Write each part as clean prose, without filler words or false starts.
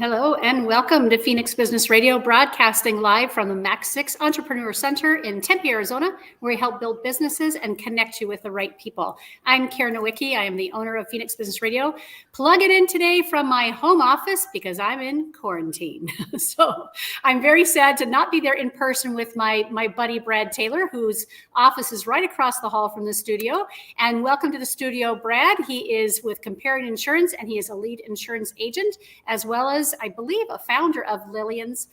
Hello and welcome to Phoenix Business Radio, broadcasting live from the Max 6 Entrepreneur Center in Tempe, Arizona, where we help build businesses and connect you with the right people. I'm Karen Nowicki. I am the owner of Phoenix Business Radio. Plug it in today from my home office because I'm in quarantine. So I'm very sad to not be there in person with my buddy Brad Taylor, whose office is right across the hall from the studio. And welcome to the studio, Brad. He is with Comparion Insurance, and he is a lead insurance agent, as well as, I believe, a founder of Lily's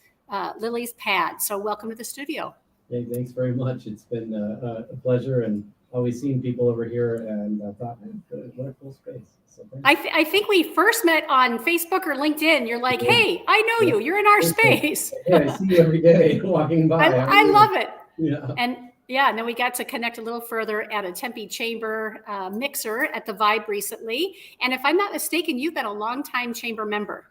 Pad. So welcome to the studio. Hey, thanks very much. It's been a pleasure, and always seeing people over here, and I thought, man, what a cool space. So I think we first met on Facebook or LinkedIn. You're like, hey, I know you. You're in our space. Yeah, I see you every day walking by. I love it. Yeah. And then we got to connect a little further at a Tempe Chamber mixer at the Vibe recently. And if I'm not mistaken, you've been a longtime Chamber member.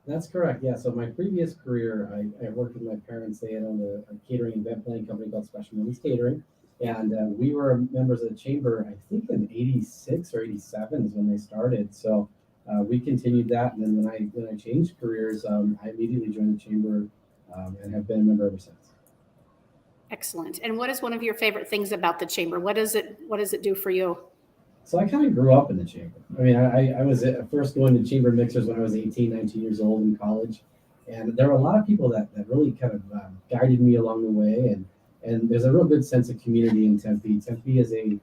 That's correct. Yeah. So my previous career, I worked with my parents. They had owned a catering event planning company called Special Moments Catering. And we were members of the Chamber, I think in 86 or 87 is when they started. So we continued that. And then when I changed careers, I immediately joined the Chamber and have been a member ever since. Excellent. And what is one of your favorite things about the Chamber? What does it do for you? So I kind of grew up in the Chamber. I mean, I was first going to Chamber mixers when I was 18, 19 years old in college. And there were a lot of people that really kind of guided me along the way. And there's a real good sense of community in Tempe. Tempe is a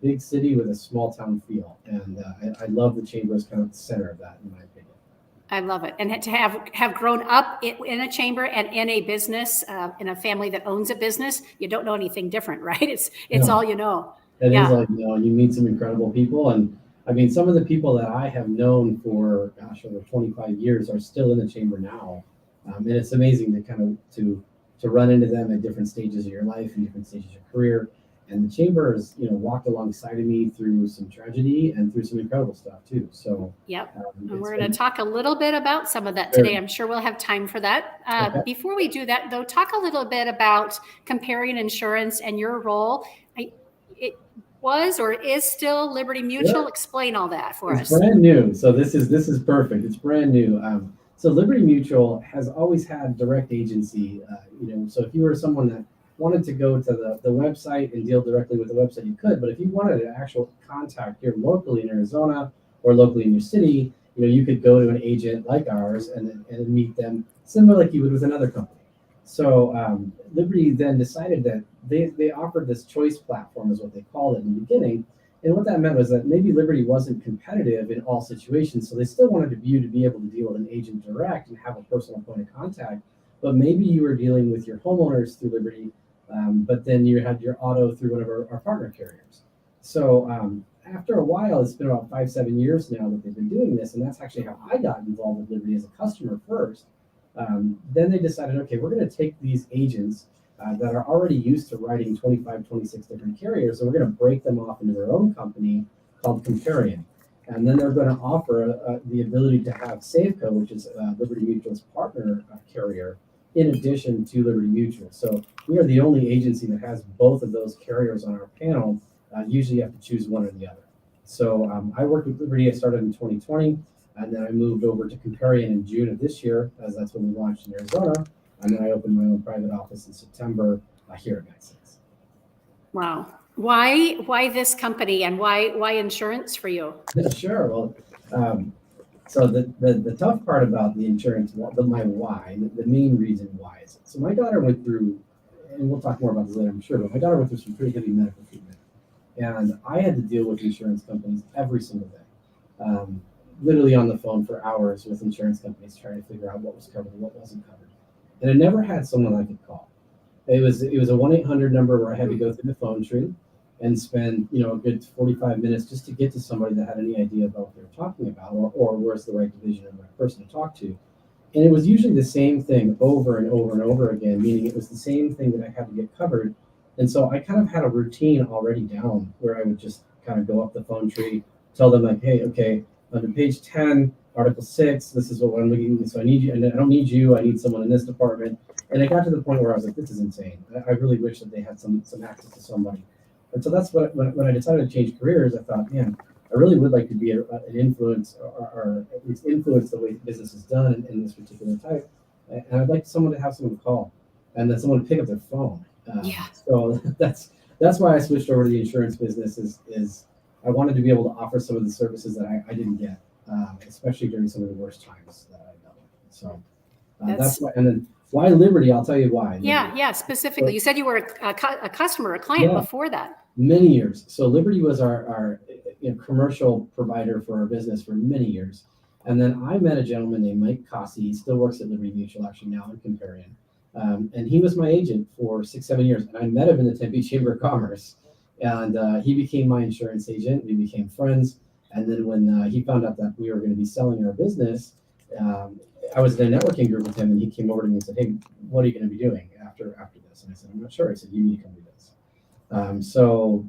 big city with a small town feel. And I love the Chamber as kind of the center of that, in my opinion. I love it. And to have grown up in a chamber and in a business, in a family that owns a business, you don't know anything different, right? It's all you know. It is all you know, and you meet some incredible people. And I mean, some of the people that I have known for, over 25 years are still in the Chamber now. And it's amazing to kind of to run into them at different stages of your life and different stages of your career. And the Chamber has, walked alongside of me through some tragedy and through some incredible stuff too. So yep, and we're going to talk a little bit about some of that today. I'm sure we'll have time for that. Okay. Before we do that, though, talk a little bit about Comparion Insurance and your role. It was or is still Liberty Mutual. Yeah. Explain all that for us. It's brand new, so this is perfect. It's brand new. So Liberty Mutual has always had direct agency. So if you were someone that wanted to go to the website and deal directly with the website, you could. But if you wanted an actual contact here locally in Arizona or locally in your city, you could go to an agent like ours and meet them similar like you would with another company. So Liberty then decided that they offered this choice platform, is what they called it in the beginning. And what that meant was that maybe Liberty wasn't competitive in all situations. So they still wanted you to be able to deal with an agent direct and have a personal point of contact. But maybe you were dealing with your homeowners through Liberty, but then you had your auto through one of our partner carriers. So after a while, it's been about 5-7 years now that they've been doing this. And that's actually how I got involved with Liberty as a customer first. Then they decided, okay, we're going to take these agents that are already used to writing 25, 26 different carriers, and we're going to break them off into their own company called Comparion. And then they're going to offer the ability to have Safeco, which is Liberty Mutual's partner carrier, in addition to Liberty Mutual. So we are the only agency that has both of those carriers on our panel. Usually you have to choose one or the other. So I worked with Liberty. I started in 2020. And then I moved over to Comparion in June of this year, as that's when we launched in Arizona. And then I opened my own private office in September here at Max 6. Wow. Why this company and why insurance for you? Sure. Well, so the tough part about the insurance, my why, the main reason why is it. So my daughter went through, and we'll talk more about this later, I'm sure, but my daughter went through some pretty heavy medical treatment. And I had to deal with insurance companies every single day. Literally on the phone for hours with insurance companies trying to figure out what was covered and what wasn't covered. And I never had someone I could call. It was a 1-800 number where I had to go through the phone tree and spend, a good 45 minutes just to get to somebody that had any idea about what they were talking about or where's the right division or the right person to talk to. And it was usually the same thing over and over and over again, meaning it was the same thing that I had to get covered. And so I kind of had a routine already down where I would just kind of go up the phone tree, tell them like, hey, okay, on page 10, Article 6, this is what I'm looking at. So I need you, and I don't need you. I need someone in this department. And it got to the point where I was like, this is insane. I really wish that they had some access to somebody. And so that's what, when I decided to change careers, I thought, man, I really would like to be an influence, or at least influence the way business is done in this particular type. And I'd like someone to have someone to call, and then someone to pick up their phone. Yeah. So that's why I switched over to the insurance business. Is I wanted to be able to offer some of the services that I didn't get, especially during some of the worst times that I dealt with. So that's why. And then why Liberty? I'll tell you why. Yeah. Specifically, you said you were a customer, a client before that. Many years. So Liberty was our commercial provider for our business for many years. And then I met a gentleman named Mike Cossey. He still works at Liberty Mutual, actually now in Comparion. And he was my agent for 6-7 years. And I met him in the Tempe Chamber of Commerce. And he became my insurance agent. We became friends. And then when he found out that we were going to be selling our business, I was in a networking group with him, and he came over to me and said, "Hey, what are you going to be doing after this?" And I said, "I'm not sure." I said, "You need to come do this." So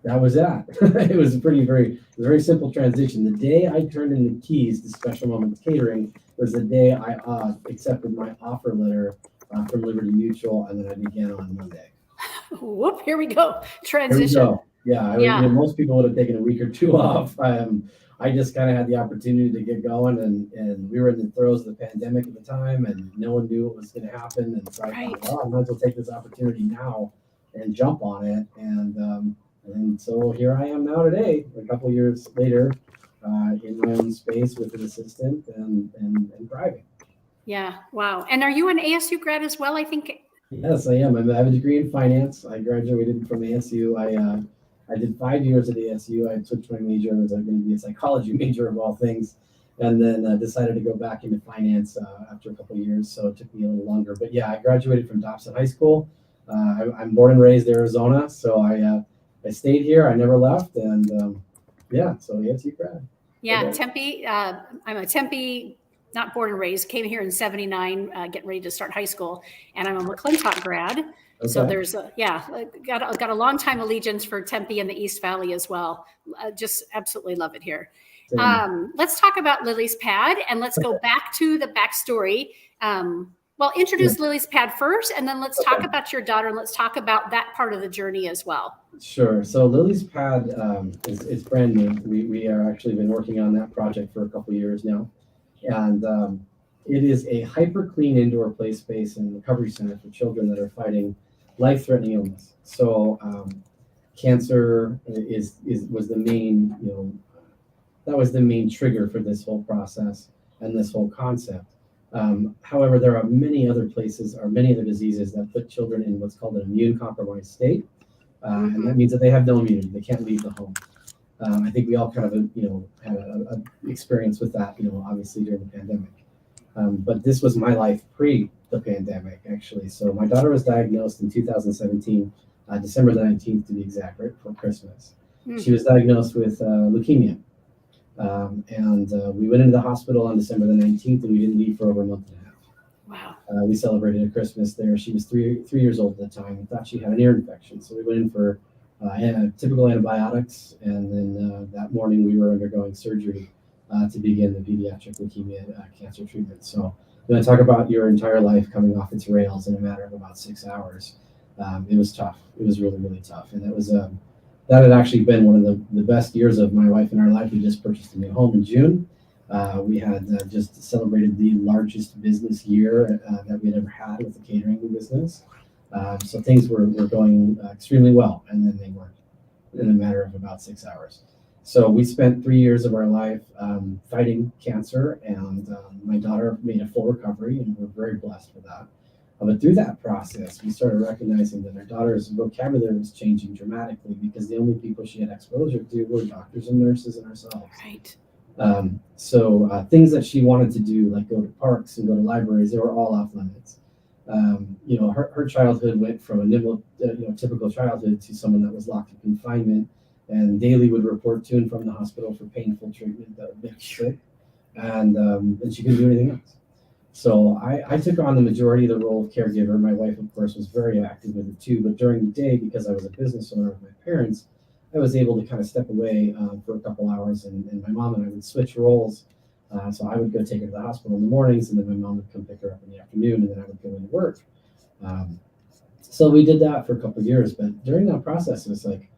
that was that. It was a very simple transition. The day I turned in the keys to Special Moments Catering was the day I accepted my offer letter from Liberty Mutual, and then I began on Monday. Whoop! Here we go. Transition. Here we go. Yeah. Most people would have taken a week or two off. I just kind of had the opportunity to get going, and we were in the throes of the pandemic at the time, and no one knew what was going to happen. And so I thought, well, I might as well take this opportunity now and jump on it. And so here I am now today, a couple of years later, in my own space with an assistant and driving. Yeah. Wow. And are you an ASU grad as well? I think. Yes, I am. I have a degree in finance. I graduated from ASU. I did 5 years at ASU. I switched my major. I was going to be a psychology major of all things, and then decided to go back into finance after a couple of years. So it took me a little longer. But yeah, I graduated from Dobson High School. I'm born and raised Arizona, so I stayed here. I never left, and so ASU grad. Yeah, okay. Tempe. I'm a Tempe, not born and raised. Came here in '79, getting ready to start high school, and I'm a McClintock grad. Okay. So there's got a long time allegiance for Tempe and the East Valley as well. Just absolutely love it here. Let's talk about Lily's Pad, and let's go back to the backstory. Introduce Lily's Pad first, and then let's talk about your daughter, and let's talk about that part of the journey as well. Sure. So Lily's Pad is brand new. We are actually been working on that project for a couple of years now, and it is a hyper clean indoor play space and recovery center for children that are fighting life-threatening illness. So cancer was the main, that was the main trigger for this whole process and this whole concept. However, there are many other places or many other diseases that put children in what's called an immune compromised state. And that means that they have no immunity. They can't leave the home. I think we all kind of, had a experience with that, obviously during the pandemic. But this was my life pre the pandemic, actually. So my daughter was diagnosed in 2017, December the 19th to be exact, right before Christmas. She was diagnosed with leukemia. And we went into the hospital on December the 19th, and we didn't leave for over a month and a half. Wow. We celebrated a Christmas there. She was three years old at the time. We thought she had an ear infection. So we went in for typical antibiotics. And then that morning we were undergoing surgery to begin the pediatric leukemia cancer treatment. So I'm going to talk about your entire life coming off its rails in a matter of about 6 hours. It was tough. It was really, really tough. And that had actually been one of the best years of my wife and our life. We just purchased a new home in June. We had just celebrated the largest business year that we had ever had with the catering business. So things were going extremely well, and then they weren't in a matter of about 6 hours. So we spent 3 years of our life fighting cancer, and my daughter made a full recovery, and we're very blessed for that. But through that process, we started recognizing that our daughter's vocabulary was changing dramatically because the only people she had exposure to were doctors and nurses and ourselves. Right. So things that she wanted to do, like go to parks and go to libraries, they were all off limits. Her childhood went from a typical childhood to someone that was locked in confinement and daily would report to and from the hospital for painful treatment that would make her sick, and she couldn't do anything else. So I took on the majority of the role of caregiver. My wife, of course, was very active with it too. But during the day, because I was a business owner with my parents, I was able to kind of step away for a couple hours, and my mom and I would switch roles. So I would go take her to the hospital in the mornings, and then my mom would come pick her up in the afternoon, and then I would go into work. So we did that for a couple of years. But during that process, it was like,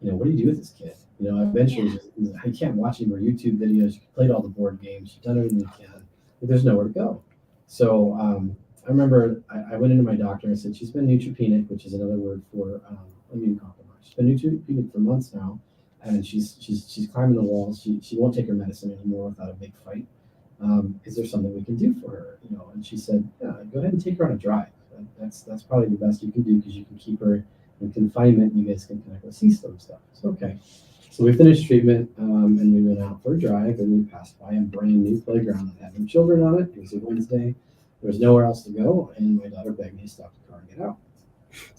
what do you do with this kid? Eventually, I can't watch any more YouTube videos. You played all the board games. You've done everything you can, but there's nowhere to go. So I remember I went into my doctor and I said, she's been neutropenic, which is another word for immune compromised. She's been neutropenic for months now, and she's climbing the walls. She won't take her medicine anymore without a big fight. Is there something we can do for her? And she said, yeah, go ahead and take her on a drive. That's probably the best you can do, because you can keep her in confinement. And you guys can kind of go see some stuff. So okay. So we finished treatment, and we went out for a drive, and we passed by a brand new playground that had no children on it. It was a Wednesday. There was nowhere else to go, and my daughter begged me to stop the car and get out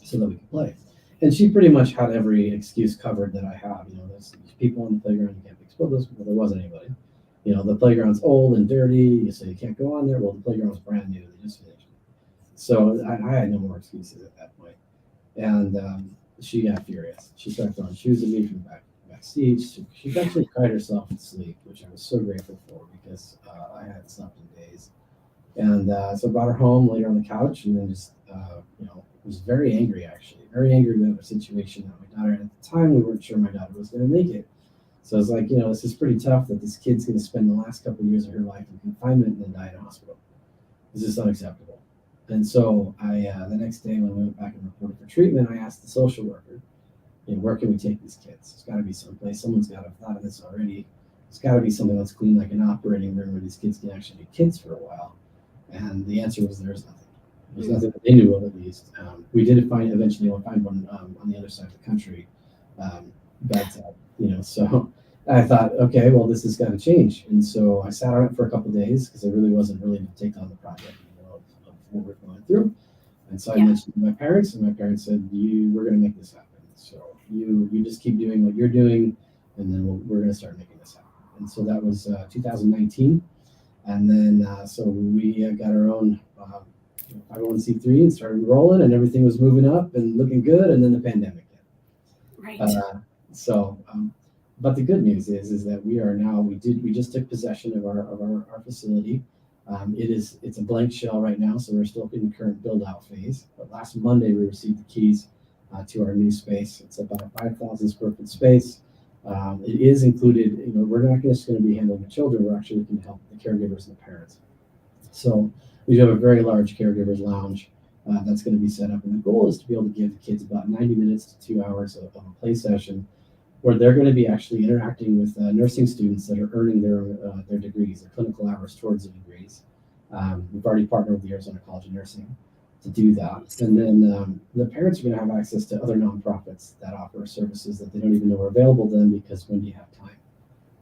so that we could play. And she pretty much had every excuse covered that I have. There's people on the playground, you can't explode this. Well, there wasn't anybody. The playground's old and dirty, so you can't go on there. Well, the playground was brand new. They just finished. So I had no more excuses at that point. And she got furious. She started throwing shoes at me from the back seat. She actually cried herself to sleep, which I was so grateful for, because I hadn't slept in days. And so I brought her home, laid her on the couch, and then just, was very angry, actually. Very angry about the situation that my daughter, at the time, we weren't sure my daughter was going to make it. So I was like, this is pretty tough that this kid's going to spend the last couple of years of her life in confinement and then die in a hospital. This is unacceptable. And so the next day when I went back and reported for treatment, I asked the social worker, where can we take these kids? There's got to be someplace. Someone's got to have thought of this already. There's got to be something that's clean, like an operating room where these kids can actually be kids for a while. And the answer was there's nothing. There's nothing that they knew of, at least. We did eventually find one on the other side of the country. So I thought, okay, well, this has got to change. And so I sat on it for a couple of days, because I really wasn't ready to take on the project of what we're going through. And so I mentioned to my parents, and my parents said, we're going to make this happen. So you just keep doing what you're doing, and then we're going to start making this happen. And so that was 2019. And then so we got our own 501c3 and started rolling, and everything was moving up and looking good. And then the pandemic hit. Right. But the good news is that we just took possession of our facility. It's a blank shell right now, so we're still in the current build out phase. But last Monday we received the keys to our new space. It's about a 5,000 square foot space. It is included, we're not just going to be handling the children, we're actually looking to help the caregivers and the parents. So we have a very large caregivers lounge that's going to be set up. And the goal is to be able to give the kids about 90 minutes to 2 hours of a play session, where they're going to be actually interacting with nursing students that are earning their degrees, their clinical hours towards the degrees. We've already partnered with the Arizona College of Nursing to do that. And then the parents are going to have access to other nonprofits that offer services that they don't even know are available to them, because when do you have time?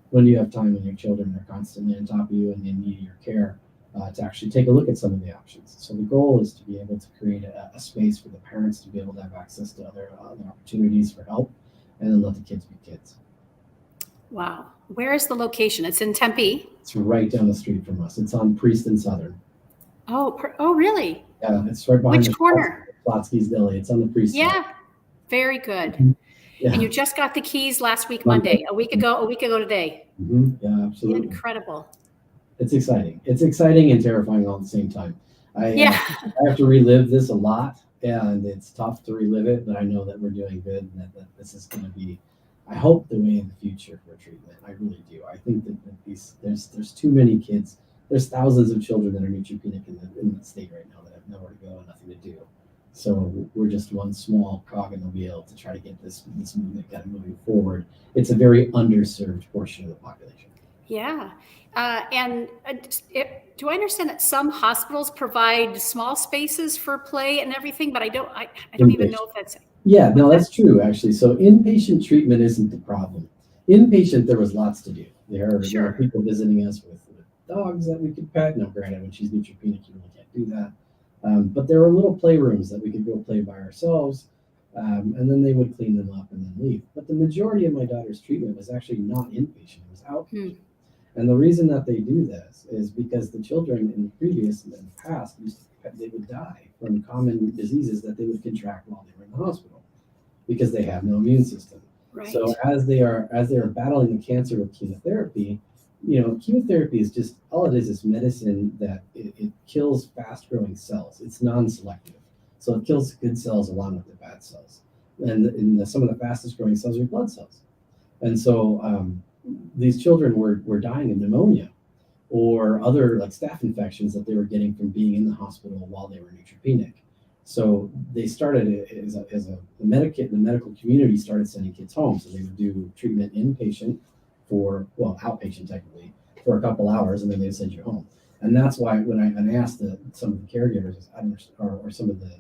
When do you have time when your children are constantly on top of you and they need your care to actually take a look at some of the options? So the goal is to be able to create a space for the parents to be able to have access to other opportunities for help, and then let the kids be kids. Wow. Where is the location? It's in Tempe. It's right down the street from us. It's on Priest and Southern. Oh, really? Yeah, it's right behind Which corner? Plotsky's Deli. It's on the Priest Yeah. side. Very good. Mm-hmm. Yeah. And you just got the keys last week, Monday. A week ago today. Mm-hmm. Yeah, absolutely. Incredible. It's exciting. It's exciting and terrifying all at the same time. I have to relive this a lot, and it's tough to relive it, but I know that we're doing good, and that this is going to be, I hope, the way in the future for treatment. I really do. I think that there's too many kids. There's thousands of children that are neutropenic in the state right now that have nowhere to go and nothing to do. So we're just one small cog in the wheel to try to get this movement kind of moving forward. It's a very underserved portion of the population. Yeah. Do I understand that some hospitals provide small spaces for play and everything, but I don't even know if that's... Yeah, no, that's true, actually. So inpatient treatment isn't the problem. Inpatient, there was lots to do. There are people visiting us with dogs that we could pet. Now, granted, when she's neutropenic, you really can't do that. But there were little playrooms that we could go play by ourselves, and then they would clean them up and then leave. But the majority of my daughter's treatment was actually not inpatient, it was outpatient. And the reason that they do this is because the children in the past, they would die from common diseases that they would contract while they were in the hospital, because they have no immune system. Right. So as they are battling the cancer with chemotherapy, chemotherapy is just, all it is medicine that it kills fast growing cells. It's non-selective. So it kills good cells along with the bad cells. and some of the fastest growing cells are blood cells. And so these children were dying of pneumonia or other like staph infections that they were getting from being in the hospital while they were neutropenic. So they started the medical community started sending kids home. So they would do treatment inpatient outpatient technically for a couple hours, and then they'd send you home. And that's why when I asked some of the caregivers, or some of the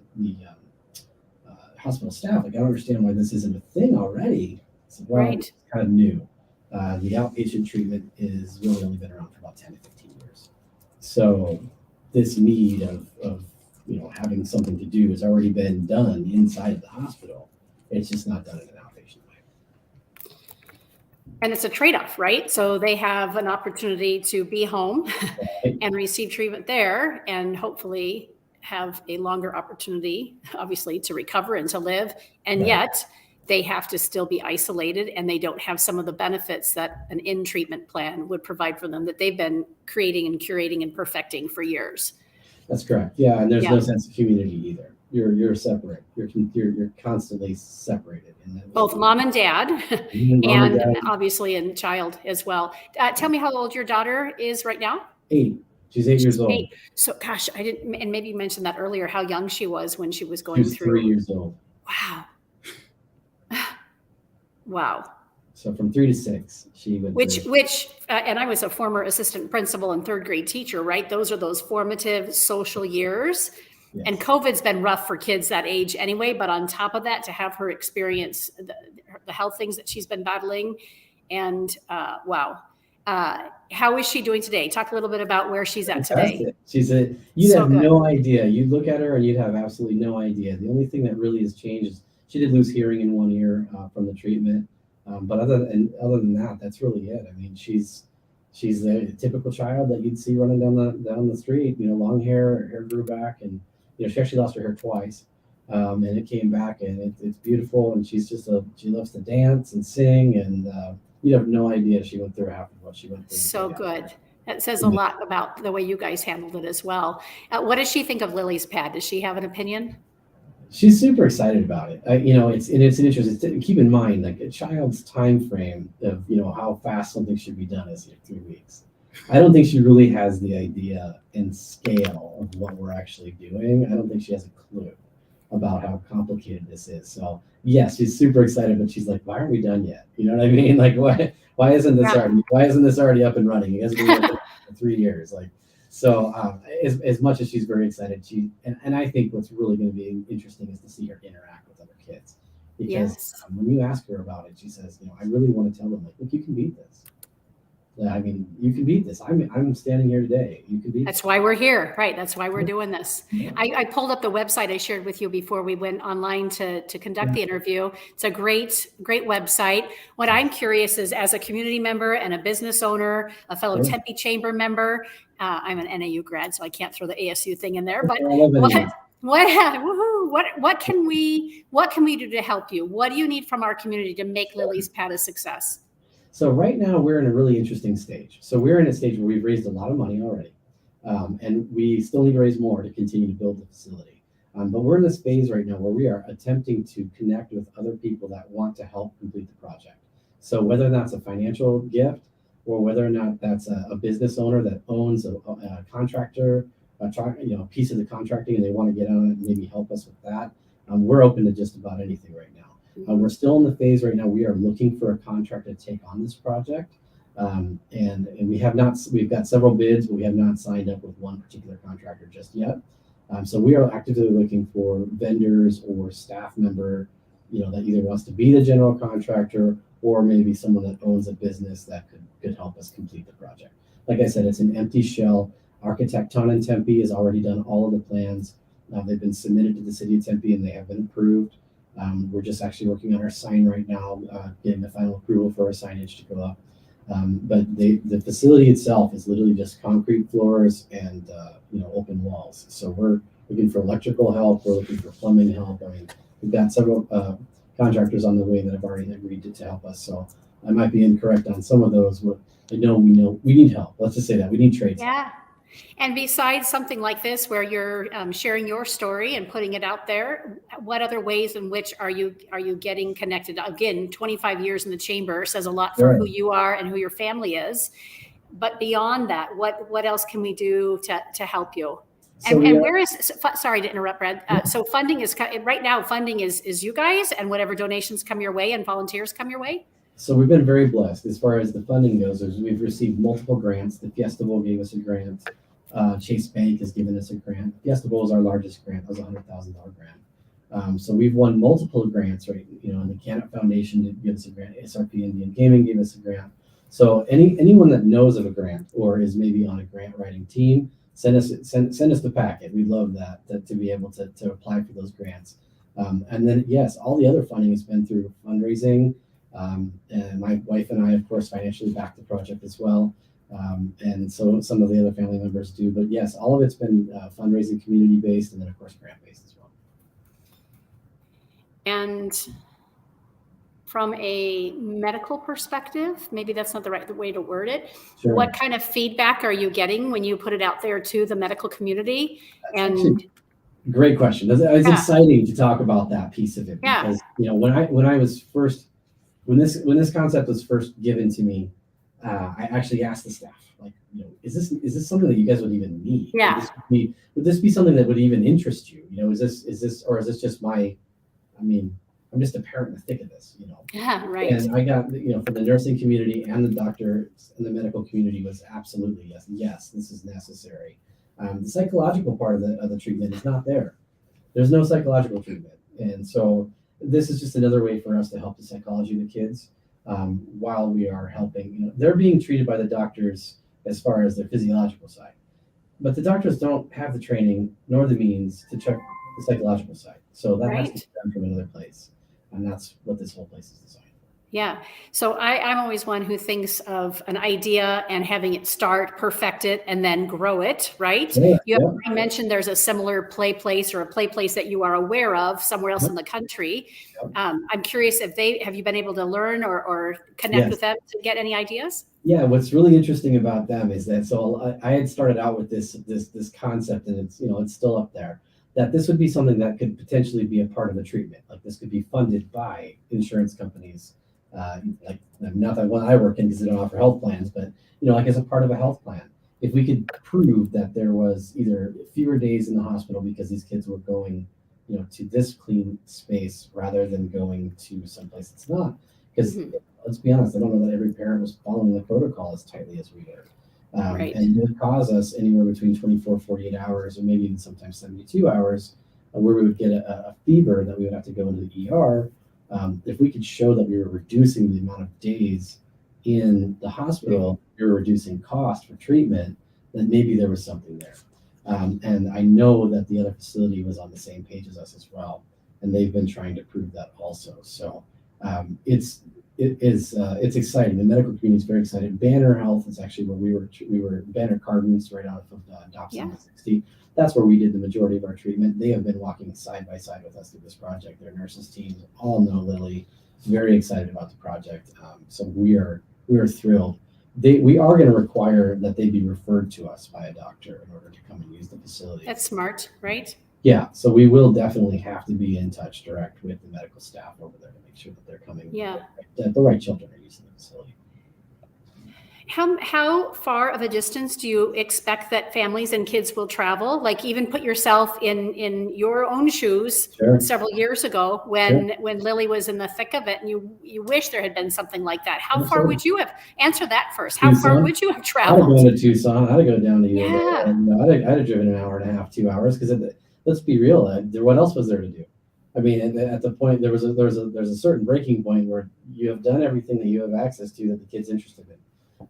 hospital staff, like, I don't understand why this isn't a thing already. So, well, Right. it's kind of new. The outpatient treatment is really only been around for about 10 to 15 years. So this need of having something to do has already been done inside of the hospital. It's just not done in an outpatient way. And it's a trade-off, right? So they have an opportunity to be home and receive treatment there, and hopefully have a longer opportunity, obviously, to recover and to live. And yet they have to still be isolated, and they don't have some of the benefits that an in-treatment plan would provide for them that they've been creating and curating and perfecting for years. That's correct. Yeah, and there's no sense of community either. You're separate. You're constantly separated. Both mom and dad, and obviously a child as well. Tell me how old your daughter is right now. 8. She's 8 years old. 8. So, gosh, I didn't, and maybe you mentioned that earlier, how young she was when she was going through. She was 3 years old. Wow. Wow. So from 3 to 6, she went Which, and I was a former assistant principal and third grade teacher, right? Those are those formative social years. Yes. And COVID's been rough for kids that age anyway, but on top of that, to have her experience the health things that she's been battling, and wow. How is she doing today? Talk a little bit about where she's at today. You'd have no idea. You'd look at her and you'd have absolutely no idea. The only thing that really has changed is she did lose hearing in one ear from the treatment. But other than that, that's really it. I mean, she's a typical child that you'd see running down the street. Long hair, her hair grew back, and she actually lost her hair twice, and it came back, and it's beautiful. And she's she loves to dance and sing, and you have no idea she went through half of what she went through. So good. That says a lot about the way you guys handled it as well. What does she think of Lily's pad? Does she have an opinion? She's super excited about it. It's an interest. Keep in mind, like, a child's time frame of how fast something should be done is 3 weeks. I don't think she really has the idea and scale of what we're actually doing. I don't think she has a clue about how complicated this is. So yes, she's super excited, but she's like, why aren't we done yet? You know what I mean? Like, why isn't this already up and running? It hasn't been for 3 years. Like, so as much as she's very excited, and I think what's really going to be interesting is to see her interact with other kids. Because when you ask her about it, she says, I really want to tell them, like, look, you can beat this. I mean, you can beat this. I'm standing here today. You can beat That's why we're here, right? That's why we're doing this. Yeah. I pulled up the website I shared with you before we went online to conduct the interview. It's a great website. What I'm curious is, as a community member and a business owner, a fellow Tempe Chamber member, I'm an NAU grad, so I can't throw the ASU thing in there. But what can we do to help you? What do you need from our community to make Lily's Pad a success? So right now we're in a really interesting stage. So we're in a stage where we've raised a lot of money already, and we still need to raise more to continue to build the facility. But we're in this phase right now where we are attempting to connect with other people that want to help complete the project. So whether that's a financial gift, or whether or not that's a business owner that owns a contractor, a piece of the contracting, and they want to get on it and maybe help us with that, we're open to just about anything right now. We're still in the phase right now. We are looking for a contractor to take on this project, and we've got several bids, but we have not signed up with one particular contractor just yet. So we are actively looking for vendors or staff member, that either wants to be the general contractor, or maybe someone that owns a business that could help us complete the project. Like I said, it's an empty shell. Architect Ton in Tempe has already done all of the plans. They've been submitted to the city of Tempe, and they have been approved. We're just actually working on our sign right now, getting the final approval for our signage to go up. But the facility itself is literally just concrete floors and open walls. So we're looking for electrical help. We're looking for plumbing help. I mean, we've got several contractors on the way that have already agreed to help us. So I might be incorrect on some of those. I know we need help. Let's just say that we need trades. Yeah. And besides something like this, where you're sharing your story and putting it out there, what other ways in which are you getting connected? Again, 25 years in the chamber says a lot for who you are and who your family is. But beyond that, what else can we do to help you? So and where is, sorry to interrupt, Brad. So funding is, right now, funding is you guys and whatever donations come your way and volunteers come your way? So we've been very blessed as far as the funding goes. We've received multiple grants. The Fiesta Bowl gave us a grant. Chase Bank has given us a grant. Fiesta Bowl is our largest grant. That was a $100,000 grant. So we've won multiple grants, right? And the Canada Foundation did give us a grant. SRP Indian Gaming gave us a grant. So anyone that knows of a grant or is maybe on a grant writing team, send us the packet. We'd love that to be able to apply for those grants. And then yes, all the other funding has been through fundraising. And my wife and I, of course, financially back the project as well. And so some of the other family members do. But yes, all of it's been fundraising, community-based, and then, of course, grant-based as well. And from a medical perspective, maybe that's not the right way to word it. Sure. What kind of feedback are you getting when you put it out there to the medical community? Great question. It's exciting to talk about that piece of it because when this concept was first given to me, I actually asked the staff, like, is this something that you guys would even need? Yeah. Would this be something that would even interest you? Is this just I'm just a parent in the thick of this, Yeah, right. And I got, from the nursing community and the doctors and the medical community was absolutely yes, this is necessary. The psychological part of the treatment is not there. There's no psychological treatment, and so this is just another way for us to help the psychology of the kids while we are helping. They're being treated by the doctors as far as their physiological side, but the doctors don't have the training nor the means to check the psychological side. So that has to be done from another place. And that's what this whole place is designed for. Yeah. So I'm always one who thinks of an idea and having it start, perfect it, and then grow it, right? You mentioned there's a similar play place or a play place that you are aware of somewhere else in the country. I'm curious have you been able to learn or connect with them to get any ideas? Yeah, what's really interesting about them is that, so I had started out with this concept, and it's still up there, that this would be something that could potentially be a part of the treatment. Like this could be funded by insurance companies, like not that one I work in because they don't offer health plans, but like as a part of a health plan. If we could prove that there was either fewer days in the hospital because these kids were going, to this clean space rather than going to someplace that's not. Because let's be honest, I don't know that every parent was following the protocol as tightly as we were. And it would cause us anywhere between 24, 48 hours, or maybe even sometimes 72 hours, where we would get a fever that we would have to go into the ER. If we could show that we were reducing the amount of days in the hospital, we were reducing cost for treatment, then maybe there was something there. And I know that the other facility was on the same page as us as well, and they've been trying to prove that also. So it's exciting. The medical community is very excited. Banner Health is actually where we were Banner Cardinals right out of Dobson 60. That's where we did the majority of our treatment. They have been walking side by side with us through this project. Their nurses teams all know Lily. Very excited about the project. So we are thrilled. We are going to require that they be referred to us by a doctor in order to come and use the facility. That's smart, right? Yeah, so we will definitely have to be in touch direct with the medical staff over there to make sure that they're coming. That the right children are using the facility. How far of a distance do you expect that families and kids will travel? Like even put yourself in your own shoes several years ago when Lily was in the thick of it, and you wish there had been something like that. How far would you have? Answer that first. How far would you have traveled? I'd have gone to Tucson. I'd have go down to Uvalde. And I'd have driven an hour and a half, 2 hours, because let's be real. What else was there to do? I mean, at the point there's a certain breaking point where you have done everything that you have access to that the kid's interested in.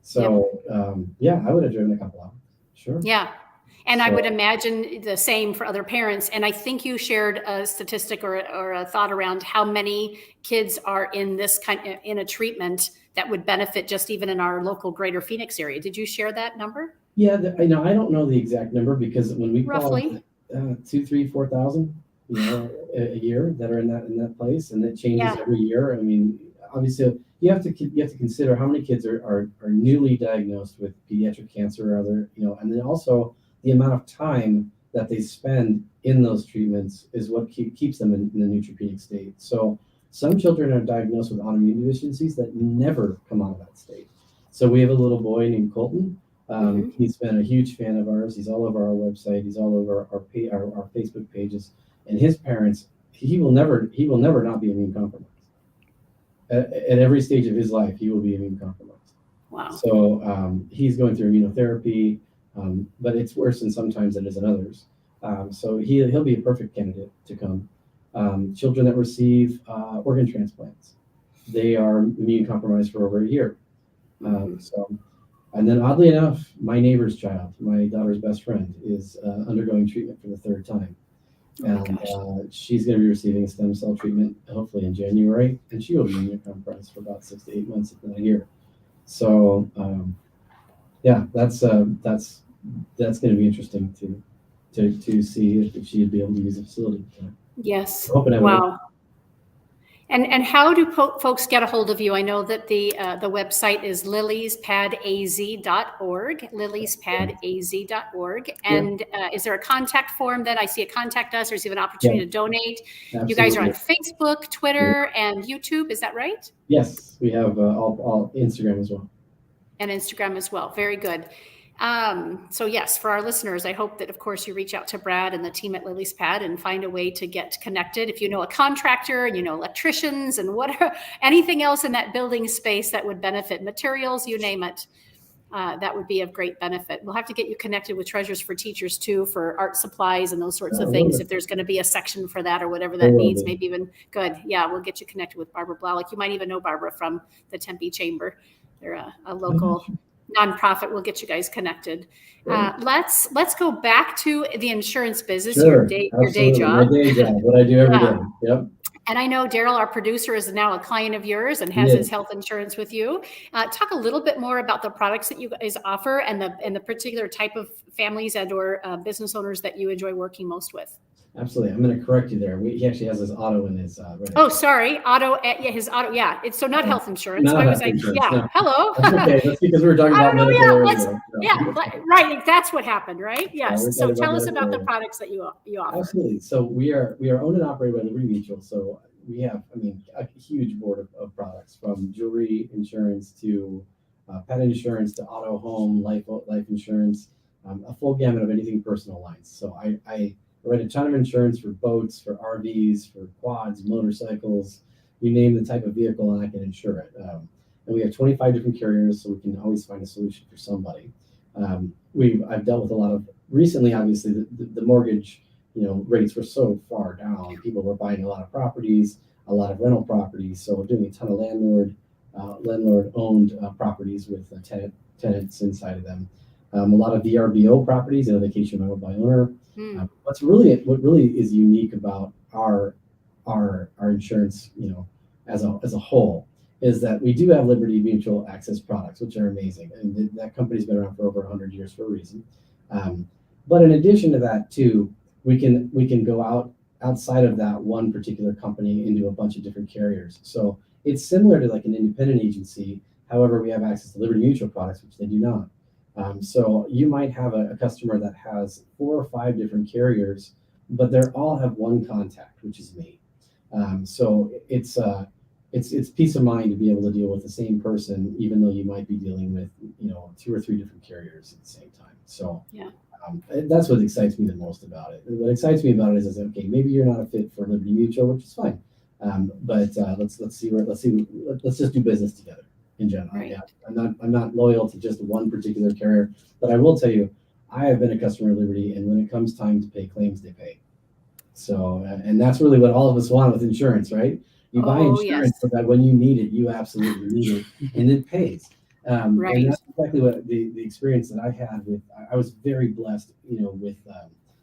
So I would have driven a couple hours. Sure. Yeah. And I would imagine the same for other parents. And I think you shared a statistic or a thought around how many kids are in this in a treatment that would benefit just even in our local greater Phoenix area. Did you share that number? Yeah, I don't know the exact number because when we roughly 2,000, 3,000, 4,000, a year that are in that place, and it changes every year. I mean, obviously you have to consider how many kids are newly diagnosed with pediatric cancer or other, and then also the amount of time that they spend in those treatments is what keeps them in the neutropenic state. So some children are diagnosed with autoimmune deficiencies that never come out of that state. So we have a little boy named Colton. He's been a huge fan of ours. He's all over our website. He's all over our Facebook pages. And his parents, he will never not be immune compromised. At every stage of his life, he will be immune compromised. Wow. So he's going through immunotherapy, but it's worse than sometimes it is in others. So he'll be a perfect candidate to come. Children that receive organ transplants, they are immune compromised for over a year. And then oddly enough, my neighbor's child, my daughter's best friend, is undergoing treatment for the third time. She's going to be receiving stem cell treatment hopefully in January, and she will be immunocompromised for about 6 to 8 months, if not a year. So that's going to be interesting to see if she'd be able to use the facility. Yes. Wow. And how do folks get a hold of you? I know that the website is liliespadaz.org, liliespadaz.org. And is there a contact form that I see a contact us, or is there an opportunity to donate? Absolutely. You guys are on Facebook, Twitter, and YouTube. Is that right? Yes, we have all Instagram as well. And Instagram as well. Very good. So yes, for our listeners, I hope that, of course, you reach out to Brad and the team at Lily's Pad and find a way to get connected. If you know a contractor and electricians and anything else in that building space that would benefit, materials, you name it, that would be of great benefit. We'll have to get you connected with Treasures for Teachers too, for art supplies and those sorts of things. If there's going to be a section for that or whatever that needs, maybe even good. Yeah, we'll get you connected with Barbara Blalock. You might even know Barbara from the Tempe Chamber. They're a local nonprofit. Will get you guys connected. Let's go back to the insurance business. Sure, your day job. My day job, what I do every day. Yep. And I know Daryl, our producer, is now a client of yours and has his health insurance with you. Talk a little bit more about the products that you guys offer and the particular type of families and or business owners that you enjoy working most with. Absolutely. I'm going to correct you there. He actually has his auto in his. Oh, sorry. Auto. His auto. Yeah. It's so not health insurance. Not I was health like, insurance, yeah. no. Hello. That's okay. That's because we were talking about medical. Right. That's what happened, right? Yes. So tell us about the products that you offer. Absolutely. So we are owned and operated by Liberty Mutual. So we have, a huge board of products, from jewelry insurance to pet insurance to auto, home, life insurance, a full gamut of anything personal lines. So I write a ton of insurance for boats, for RVs, for quads, motorcycles, you name the type of vehicle and I can insure it. And we have 25 different carriers, so we can always find a solution for somebody. I've dealt with a lot of, recently, obviously, the mortgage, rates were so far down. People were buying a lot of properties, a lot of rental properties. So we're doing a ton of landlord-owned properties with tenants inside of them. A lot of VRBO properties, vacation rental by owner. What really is unique about our insurance, as a whole, is that we do have Liberty Mutual Access products, which are amazing, and that company's been around for over 100 years for a reason. But in addition to that, too, we can go outside of that one particular company into a bunch of different carriers. So it's similar to like an independent agency. However, we have access to Liberty Mutual products, which they do not. So you might have a customer that has 4 or 5 different carriers, but they all have one contact, which is me. So it's peace of mind to be able to deal with the same person, even though you might be dealing with 2 or 3 different carriers at the same time. So that's what excites me the most about it. What excites me about it is okay, maybe you're not a fit for Liberty Mutual, which is fine. But let's just do business together. In general, right. I'm not loyal to just one particular carrier, but I will tell you, I have been a customer of Liberty, and when it comes time to pay claims, they pay. So, and that's really what all of us want with insurance, right? You buy insurance so that when you need it, you absolutely need it, and it pays. Right. And that's exactly what the experience that I had with. I was very blessed, with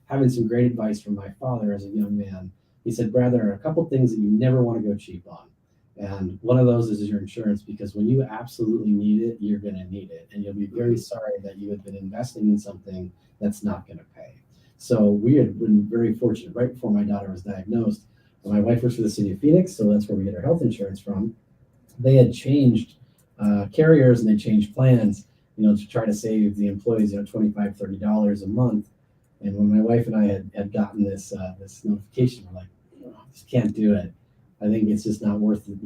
having some great advice from my father as a young man. He said, "Brad, there are a couple things that you never want to go cheap on. And one of those is your insurance, because when you absolutely need it, you're going to need it. And you'll be very sorry that you have been investing in something that's not going to pay." So we had been very fortunate. Right before my daughter was diagnosed, my wife works for the city of Phoenix, so that's where we get our health insurance from. they had changed carriers and they changed plans, to try to save the employees, $25, $30 a month. And when my wife and I had gotten this notification, we're like, oh, just can't do it. I think it's just not worth it,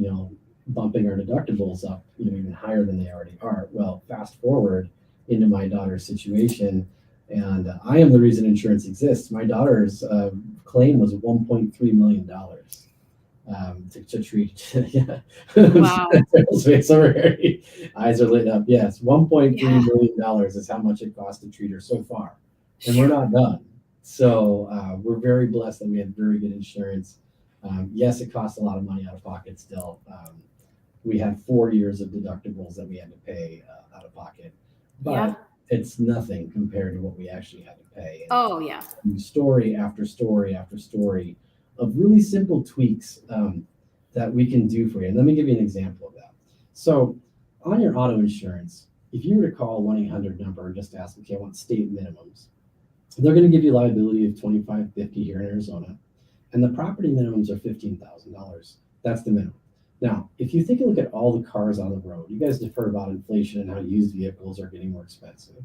bumping our deductibles up, even higher than they already are. Well, fast forward into my daughter's situation, and I am the reason insurance exists. My daughter's claim was $1.3 million to treat. Yeah. Wow. Face over here. Eyes are lit up. Yes, $1.3 Yeah. million is how much it cost to treat her so far, and we're not done. So we're very blessed that we had very good insurance. Yes, it costs a lot of money out of pocket still. We had 4 years of deductibles that we had to pay out of pocket, but Yeah. it's nothing compared to what we actually had to pay. And Oh, yeah. story after story after story of really simple tweaks that we can do for you. And let me give you an example of that. So on your auto insurance, if you were to call a 1-800 number and just ask, okay, I want state minimums, they're going to give you liability of $25.50 here in Arizona. And the property minimums are $15,000. That's the minimum. Now, if you take a look at all the cars on the road, you guys defer about inflation and how used vehicles are getting more expensive.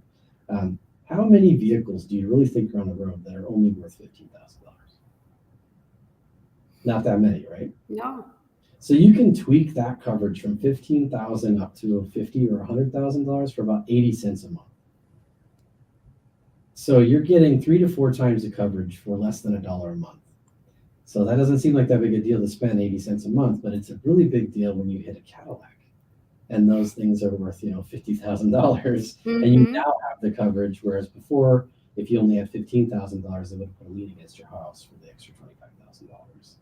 How many vehicles do you really think are on the road that are only worth $15,000? Not that many, right? No. So you can tweak that coverage from $15,000 up to $50,000 or $100,000 for about 80 cents a month. So you're getting 3 to 4 times the coverage for less than $1 a month. So that doesn't seem like that big a deal to spend 80 cents a month, but it's a really big deal when you hit a Cadillac. And those things are worth, $50,000, and you now have the coverage. Whereas before, if you only had $15,000, it would put a lien against your house for the extra $25,000.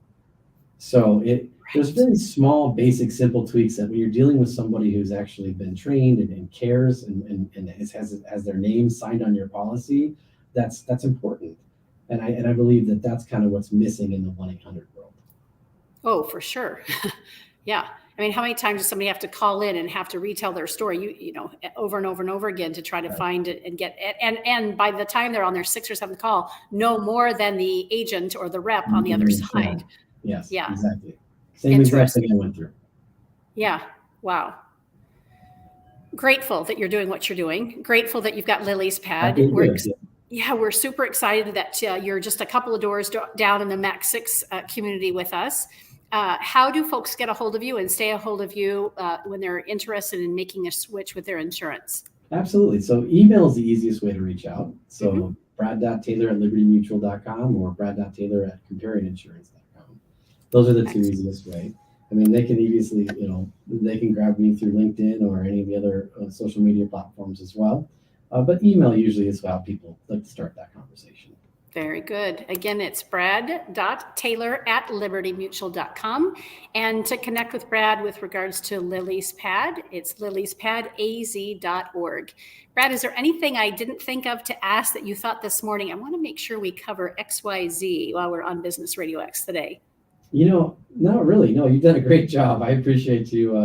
So there's very small, basic, simple tweaks that when you're dealing with somebody who's actually been trained and cares and has their name signed on your policy, that's important. And I believe that that's kind of what's missing in the 1-800 world. Oh, for sure. Yeah. I mean, how many times does somebody have to call in and have to retell their story, over and over and over again to try to find it and get it? And by the time they're on their 6th or 7th call, know more than the agent or the rep on the other side. Yes, yeah. Exactly. Same exact thing I went through. Yeah. Wow. Grateful that you're doing what you're doing. Grateful that you've got Lily's Pad. We're super excited that you're just a couple of doors down in the Max 6 community with us. How do folks get a hold of you and stay a hold of you when they're interested in making a switch with their insurance? Absolutely. So email is the easiest way to reach out. So brad.taylor@libertymutual.com or brad.taylor@comparinginsurance.com. Those are the two easiest ways. I mean, they can obviously, they can grab me through LinkedIn or any of the other social media platforms as well. But email usually is how people like to start that conversation. Very good. Again, it's brad.taylor@libertymutual.com. And to connect with Brad with regards to Lily's Pad, it's lilyspadaz.org. Brad, is there anything I didn't think of to ask that you thought this morning? I want to make sure we cover XYZ while we're on Business Radio X today. Not really. No, you've done a great job. I appreciate you.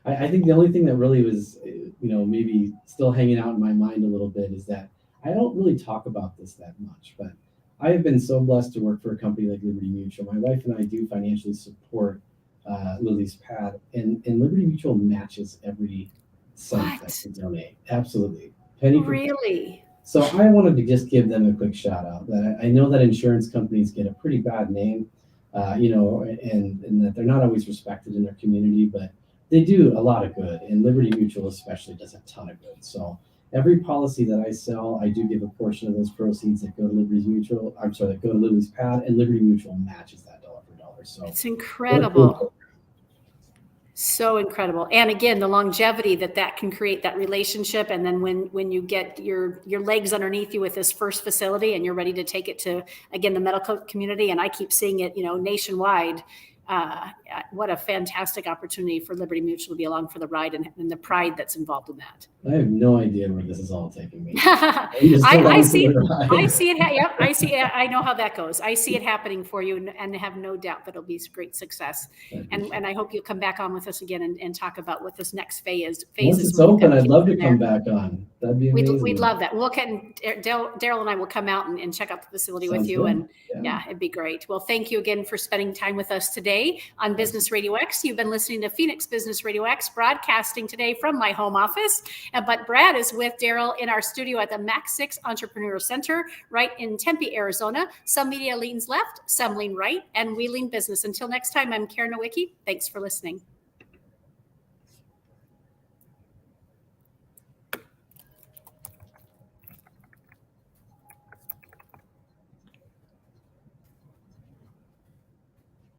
I think the only thing that really was, maybe still hanging out in my mind a little bit is that I don't really talk about this that much, but I have been so blessed to work for a company like Liberty Mutual. My wife and I do financially support Lily's Pad, and Liberty Mutual matches every cent that we donate. Absolutely. Penny for really? So I wanted to just give them a quick shout out. That I know that insurance companies get a pretty bad name, and that they're not always respected in their community, but they do a lot of good, and Liberty Mutual especially does a ton of good. So every policy that I sell, I do give a portion of those proceeds that go to that go to Lily's Pad, and Liberty Mutual matches that dollar for dollar. So it's incredible. So incredible. And again, the longevity that can create that relationship. And then when you get your legs underneath you with this first facility and you're ready to take it to, again, the medical community, and I keep seeing it, nationwide, what a fantastic opportunity for Liberty Mutual to be along for the ride and the pride that's involved in that. I have no idea where this is all taking me. I see it. Yep. I see it. I know how that goes. I see it happening for you and have no doubt that it'll be great success. And I hope you'll come back on with us again and talk about what this next phase Once is. it's open, I'd love to come back on. That'd be amazing. We'd love that. We'll Daryl and I will come out and check out the facility Sounds with you. good. And yeah, it'd be great. Well, thank you again for spending time with us today on Business Radio X. You've been listening to Phoenix Business Radio X, broadcasting today from my home office. But Brad is with Daryl in our studio at the Max 6 Entrepreneur Center right in Tempe, Arizona. Some media leans left, some lean right, and we lean business. Until next time, I'm Karen Nowicki. Thanks for listening.